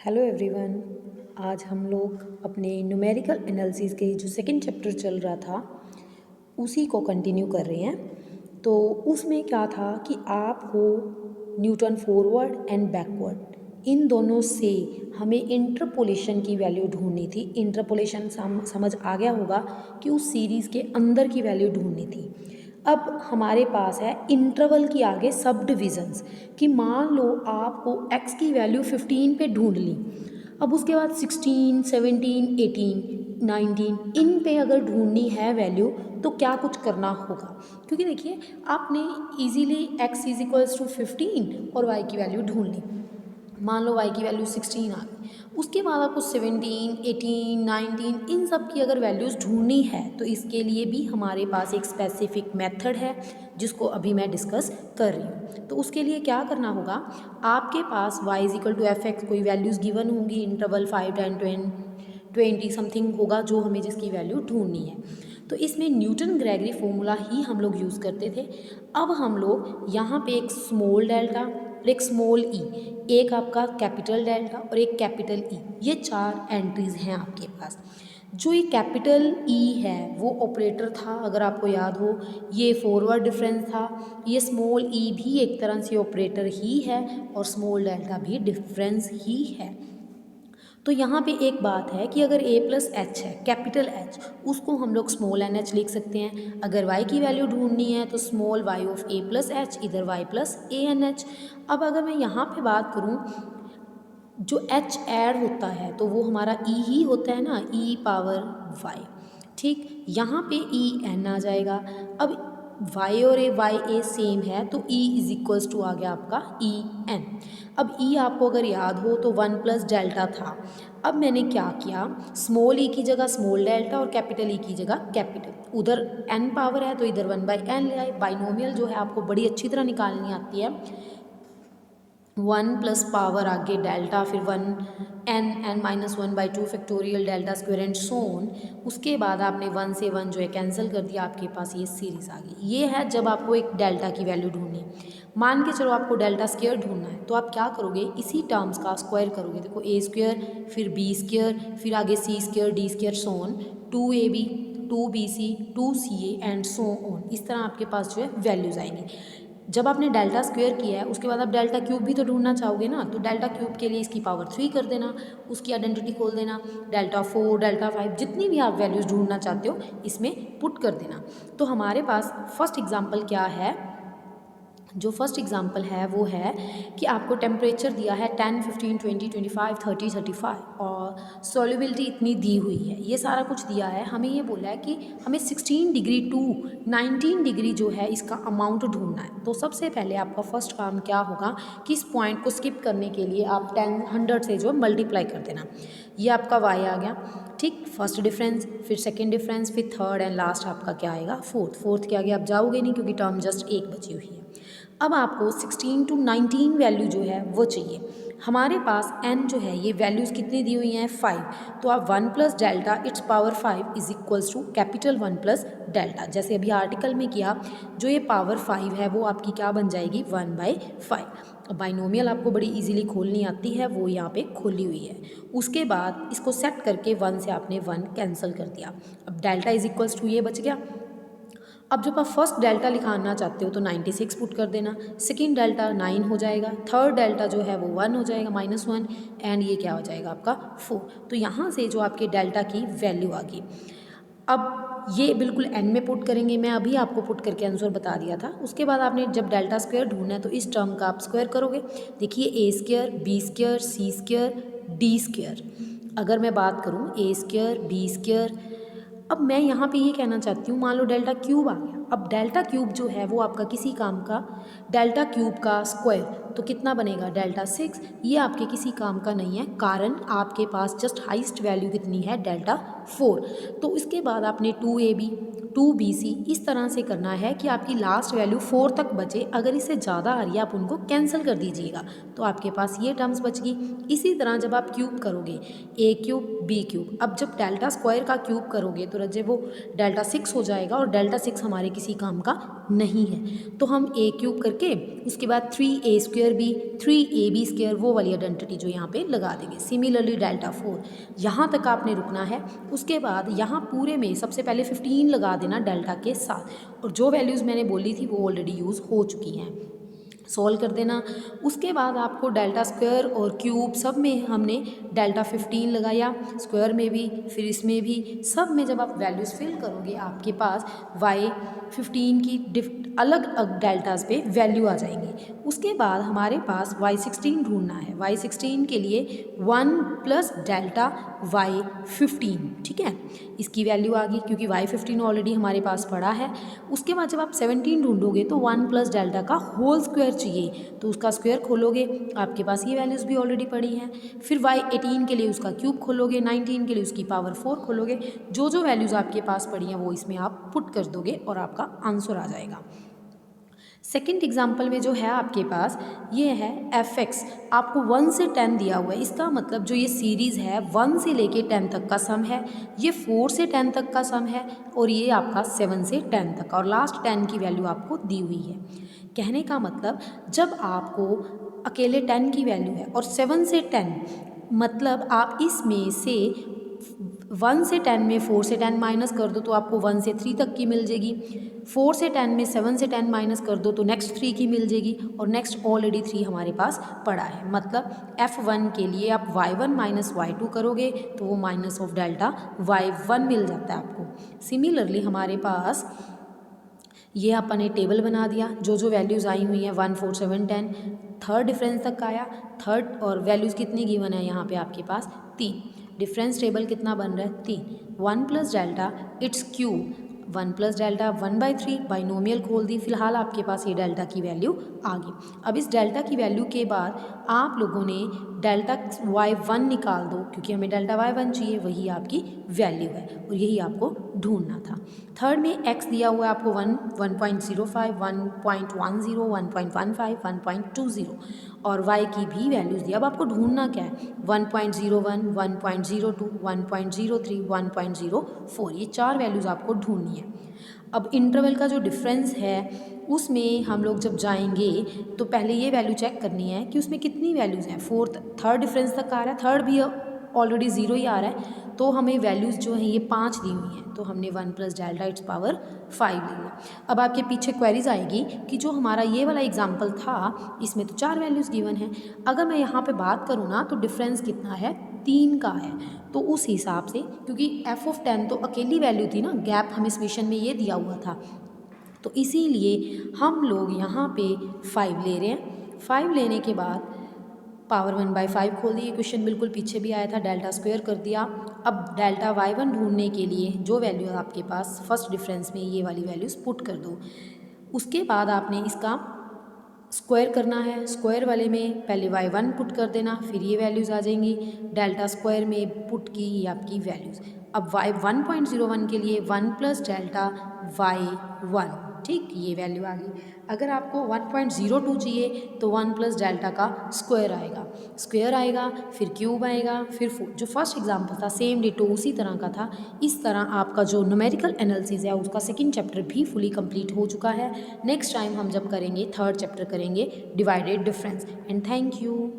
Hello everyone. आज हम लोग अपने न्यूमेरिकल एनालिसिस के जो सेकंड चैप्टर चल रहा था उसी को कंटिन्यू कर रहे हैं। तो उसमें क्या था कि आपको न्यूटन फॉरवर्ड एंड बैकवर्ड इन दोनों से हमें इंटरपोलेशन की वैल्यू ढूंढनी थी। इंटरपोलेशन समझ आ गया होगा कि उस सीरीज़ के अंदर की वैल्यू ढूंढनी थी। अब हमारे पास है इंटरवल की आगे सब डिविजन्स कि मान लो आपको x की वैल्यू 15 पे ढूंढ ली। अब उसके बाद 16, 17, 18, 19 इन पे अगर ढूंढनी है वैल्यू तो क्या कुछ करना होगा, क्योंकि देखिए आपने easily x is equals to 15 और y की वैल्यू ढूंढ ली। मान लो y की वैल्यू 16 आ गई, उसके बाद आपको 17, 18, 19 इन सब की अगर वैल्यूज़ ढूंढनी है तो इसके लिए भी हमारे पास एक स्पेसिफिक मेथड है जिसको अभी मैं डिस्कस कर रही हूँ। तो उसके लिए क्या करना होगा, आपके पास y is equal to F X कोई वैल्यूज़ गिवन होंगी, इंटरवल 5, 10, 20 समथिंग होगा जो हमें जिसकी वैल्यू ढूंढनी है। तो इसमें न्यूटन ग्रेगरी फॉर्मूला ही हम लोग यूज़ करते थे। अब हम लोग यहाँ पे एक स्मॉल डेल्टा और एक स्मॉल ई, एक आपका कैपिटल डेल्टा और एक कैपिटल ई, ये चार एंट्रीज हैं आपके पास। जो ये कैपिटल ई है वो ऑपरेटर था, अगर आपको याद हो, ये फॉरवर्ड डिफरेंस था। ये स्मॉल ई भी एक तरह से ऑपरेटर ही है और स्मॉल डेल्टा भी डिफरेंस ही है। तो यहाँ पे एक बात है कि अगर a प्लस एच है, कैपिटल एच, उसको हम लोग स्मॉल एन एच लिख सकते हैं। अगर y की वैल्यू ढूंढनी है तो small y of a plus H, इधर y plus A N H. अब अगर मैं यहाँ पे बात करूँ, जो h ऐड होता है तो वो हमारा e ही होता है ना, e पावर y। ठीक, यहाँ पे ई एन आ जाएगा। अब y और y सेम है तो e इज इक्वल्स टू आ गया आपका ई एन। अब e आपको अगर याद हो तो 1 प्लस डेल्टा था। अब मैंने क्या किया, स्मॉल ई की जगह स्मॉल डेल्टा और कैपिटल ई की जगह कैपिटल, उधर n पावर है तो इधर 1/n ले आए। बाइनोमियल जो है आपको बड़ी अच्छी तरह निकालनी आती है। 1 प्लस पावर आगे डेल्टा, फिर 1 n minus 1/2 factorial delta square and so on. उसके बाद आपने 1 से 1 जो है कैंसिल कर दिया, आपके पास ये सीरीज आ गई। ये है जब आपको एक डेल्टा की वैल्यू ढूंढनी है। मान के चलो आपको डेल्टा स्क्वायर ढूंढना है तो आप क्या करोगे, इसी टर्म्स का स्क्वायर करोगे। देखो a स्क्वायर, फिर b स्क्वायर, फिर आगे c स्क्वायर, d स्क्वायर, सोन 2ab, 2bc, 2ca and so on. इस तरह आपके पास जो है वैल्यूज आएंगी। जब आपने डेल्टा स्क्वायर किया है उसके बाद आप डेल्टा क्यूब भी तो ढूंढना चाहोगे ना, तो डेल्टा क्यूब के लिए इसकी पावर 3 कर देना, उसकी आइडेंटिटी खोल देना, डेल्टा 4, डेल्टा 5 जितनी भी आप वैल्यूज़ ढूंढना चाहते हो इसमें पुट कर देना। तो हमारे पास फर्स्ट एग्जांपल क्या है, जो फर्स्ट एग्जांपल है वो है कि आपको टेम्परेचर दिया है 10, 15, 20, 25, 30, 35 और सॉल्युबिलिटी इतनी दी हुई है। ये सारा कुछ दिया है, हमें ये बोला है कि हमें 16 डिग्री टू 19 डिग्री जो है इसका अमाउंट ढूंढना है। तो सबसे पहले आपका फर्स्ट काम क्या होगा कि इस पॉइंट को स्किप करने के लिए आप 100 से जो मल्टीप्लाई कर देना। ये आपका y आ गया। ठीक, फर्स्ट डिफरेंस, फिर सेकेंड डिफरेंस, फिर थर्ड एंड लास्ट आपका क्या आएगा, फोर्थ के आगे आप जाओगे नहीं क्योंकि टर्म जस्ट एक बची हुई है। अब आपको 16 टू 19 वैल्यू जो है वो चाहिए। हमारे पास n जो है ये वैल्यूज़ कितनी दी हुई हैं, 5। तो आप 1 plus delta its power 5 is equals to capital 1 plus delta, जैसे अभी आर्टिकल में किया, जो ये पावर 5 है वो आपकी क्या बन जाएगी, 1/5। अब बाइनोमियल आपको बड़ी इजीली खोलनी आती है, वो यहाँ पे खोली हुई है। उसके बाद इसको सेट करके 1 से आपने 1 कैंसिल कर दिया। अब डेल्टा इज इक्वल्स टू ये बच गया। अब जब आप फर्स्ट डेल्टा लिखाना चाहते हो तो 96 पुट कर देना, सेकेंड डेल्टा 9 हो जाएगा, थर्ड डेल्टा जो है वो 1 हो जाएगा, -1, एंड ये क्या हो जाएगा आपका 4। तो यहाँ से जो आपके डेल्टा की वैल्यू आ गई। अब ये बिल्कुल एन में पुट करेंगे, मैं अभी आपको पुट करके आंसर बता दिया था। उसके बाद आपने जब डेल्टा स्क्वायर ढूंढना है तो इस टर्म का आप स्क्वायर करोगे। देखिए ए स्क्वायर, बी स्क्वायर, सी स्क्वायर, डी स्क्वायर। अगर मैं बात करूँ ए स्क्वायर, बी स्क्वायर, अब मैं यहाँ पे ये कहना चाहती हूँ, मान लो डेल्टा क्यूब आ गया। अब डेल्टा क्यूब जो है वो आपका किसी काम का, डेल्टा क्यूब का स्क्वायर तो कितना बनेगा, डेल्टा 6। ये आपके किसी काम का नहीं है, कारण आपके पास जस्ट हाईएस्ट वैल्यू कितनी है, डेल्टा 4। तो इसके बाद आपने 2ab, 2bc इस तरह से करना है कि आपकी लास्ट वैल्यू 4 तक बचे। अगर इससे ज़्यादा आ रही है आप उनको कैंसिल कर दीजिएगा, तो आपके पास ये टर्म्स बच गई। इसी तरह जब आप क्यूब करोगे, ए क्यूब, बी क्यूब, अब जब डेल्टा स्क्वायर का क्यूब करोगे तो रजे वो डेल्टा 6 हो जाएगा और डेल्टा 6 हमारे किसी काम का नहीं है। तो हम ए क्यूब करके उसके बाद 3a² बी 3ab² वो वाली आइडेंटिटी जो यहाँ पे लगा देंगे। सिमिलरली डेल्टा 4 यहाँ तक आपने रुकना है। उसके बाद यहाँ पूरे में सबसे पहले 15 लगा देना डेल्टा के साथ, और जो वैल्यूज़ मैंने बोली थी वो ऑलरेडी यूज़ हो चुकी हैं, सॉल्व कर देना। उसके बाद आपको डेल्टा स्क्वायर और क्यूब सब में हमने डेल्टा 15 लगाया, स्क्वायर में भी फिर इसमें भी, सब में जब आप वैल्यूज़ फिल करोगे आपके पास y 15 की अलग अलग डेल्टाज पे वैल्यू आ जाएंगी। उसके बाद हमारे पास y 16 ढूंढना है। y 16 के लिए 1 प्लस डेल्टा y 15, ठीक है, इसकी वैल्यू आ गई क्योंकि y 15 ऑलरेडी हमारे पास पड़ा है। उसके बाद जब आप 17 ढूंढोगे तो 1 प्लस डेल्टा का होल स्क्वायर चाहिए, तो उसका स्क्वायर खोलोगे, आपके पास ये वैल्यूज़ भी ऑलरेडी पड़ी हैं। फिर y 18 के लिए उसका क्यूब खोलोगे, 19 के लिए उसकी पावर 4 खोलोगे, जो जो वैल्यूज़ आपके पास पड़ी हैं वो इसमें आप पुट कर दोगे और आपका आंसर आ जाएगा। सेकेंड एग्जाम्पल में जो है आपके पास ये है f(x), आपको 1 से 10 दिया हुआ है। इसका मतलब जो ये सीरीज़ है 1 से लेके 10 तक का सम है, ये 4 से 10 तक का सम है, और ये आपका 7 से 10 तक का, और लास्ट 10 की वैल्यू आपको दी हुई है। कहने का मतलब जब आपको अकेले 10 की वैल्यू है और 7 से 10, मतलब आप इसमें से 1 से 10 में 4 से 10 माइनस कर दो तो आपको 1 से 3 तक की मिल जाएगी। 4 से 10 में 7 से 10 माइनस कर दो तो नेक्स्ट 3 की मिल जाएगी, और नेक्स्ट ऑलरेडी 3 हमारे पास पड़ा है। मतलब f1 के लिए आप y1 माइनस y2 करोगे तो वो माइनस ऑफ डेल्टा y1 मिल जाता है आपको। सिमिलरली हमारे पास ये अपन ने टेबल बना दिया, जो जो वैल्यूज़ आई हुई हैं 1 4 7 10, थर्ड डिफरेंस तक आया, थर्ड और वैल्यूज़ कितनी गिवन है यहाँ पे आपके पास 3। डिफरेंस टेबल कितना बन रहा है 3। 1 plus delta it's cube, 1 plus delta 1/3, binomial खोल दी, फिलहाल आपके पास ये डेल्टा की वैल्यू आ गई। अब इस डेल्टा की वैल्यू के बाद आप लोगों ने डेल्टा y1 निकाल दो, क्योंकि हमें डेल्टा y1 चाहिए, वही आपकी वैल्यू है और यही आपको ढूंढना था। थर्ड में x दिया हुआ है आपको 1, 1.05, 1.10, 1.15, 1.20, और y की भी वैल्यूज़ दी। अब आपको ढूंढना क्या है 1.01, 1.02, 1.03, 1.04, ये 4 वैल्यूज़ आपको ढूंढनी है। अब इंटरवल का जो डिफरेंस है उसमें हम लोग जब जाएंगे तो पहले ये वैल्यू चेक करनी है कि उसमें कितनी वैल्यूज़ हैं। थर्ड डिफरेंस तक आ रहा है, थर्ड भी ऑलरेडी 0 ही आ रहा है, तो हमें वैल्यूज़ जो हैं ये 5 दी हुई हैं, तो हमने 1 प्लस डेल्टा इट्स पावर 5 लेना। अब आपके पीछे क्वेरीज आएगी कि जो हमारा ये वाला एग्जाम्पल था इसमें तो 4 वैल्यूज़ गिवन है, अगर मैं यहाँ पे बात करूँ ना तो डिफरेंस कितना है 3 का है। तो उस हिसाब से, क्योंकि f(10) तो अकेली वैल्यू थी ना, गैप हमें इक्वेशन में ये दिया हुआ था, तो इसीलिए हम लोग यहाँ पे 5 ले रहे हैं। 5 लेने के बाद पावर 1/5 खोल दी, ये क्वेश्चन बिल्कुल पीछे भी आया था, डेल्टा स्क्वायर कर दिया। अब डेल्टा y1 ढूंढने के लिए जो वैल्यू है आपके पास फर्स्ट डिफरेंस में ये वाली वैल्यूज़ पुट कर दो। उसके बाद आपने इसका स्क्वायर करना है, स्क्वायर वाले में पहले y1 पुट कर देना, फिर ये वैल्यूज़ आ जाएंगी, डेल्टा स्क्वायर में पुट की ये आपकी वैल्यूज़। अब y 1.01 के लिए 1 प्लस डेल्टा y1, ठीक, ये वैल्यू आ गई। अगर आपको 1.02 चाहिए तो 1 प्लस डेल्टा का स्क्वायर आएगा, फिर क्यूब आएगा, फिर जो फर्स्ट एग्जांपल था सेम डिटो उसी तरह का था। इस तरह आपका जो न्यूमेरिकल एनालिसिस है उसका सेकंड चैप्टर भी फुली कंप्लीट हो चुका है। नेक्स्ट टाइम हम जब करेंगे थर्ड चैप्टर करेंगे divided difference. And thank you.